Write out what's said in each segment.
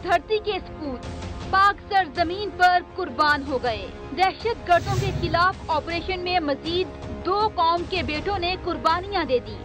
धरती के सपूत पाक सरजमीन पर कुर्बान हो गए। दहशतगर्दों के खिलाफ ऑपरेशन में मजीद 2 कौम के बेटों ने कुर्बानियां दे दी।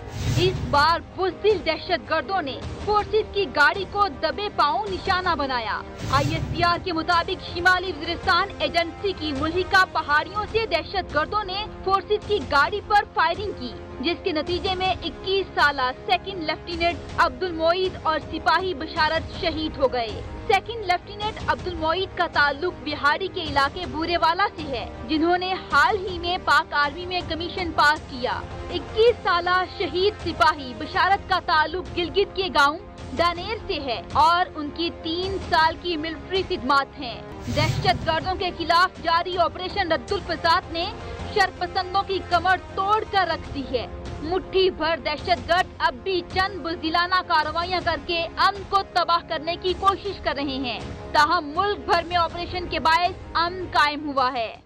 इस बार बुज़दिल दहशतगर्दों ने फोर्सेस की गाड़ी को दबे पांव निशाना बनाया। ISPR के मुताबिक शिमाली वजीरिस्तान एजेंसी की मुल्हिका पहाड़ियों से दहशतगर्दों ने फोर्सेस की गाड़ी पर फायरिंग की, जिसके नतीजे में 21 साला सेकंड लेफ्टिनेंट अब्दुल मोईद और सिपाही बशारत शहीद हो गए। सेकंड लेफ्टिनेंट अब्दुल मोईद का ताल्लुक बिहारी के इलाके बूरेवाला से है, जिन्होंने हाल ही में पाक आर्मी में कमीशन पास किया। 21 साला शहीद सिपाही बशारत का ताल्लुक गिलगित के गांव दानेर से है और उनकी 3 साल की मिलिट्री खिदमत है। दहशतगर्दों के खिलाफ जारी ऑपरेशन रद्दुल फसाद ने शरपसंदों की कमर तोड़ कर रख दी है। मुट्ठी भर दहशतगर्द अब भी चंद बुज़दिलाना कार्रवाइयां करके अमन को तबाह करने की कोशिश कर रहे हैं। ताहम मुल्क भर में ऑपरेशन के बायस अमन कायम हुआ है।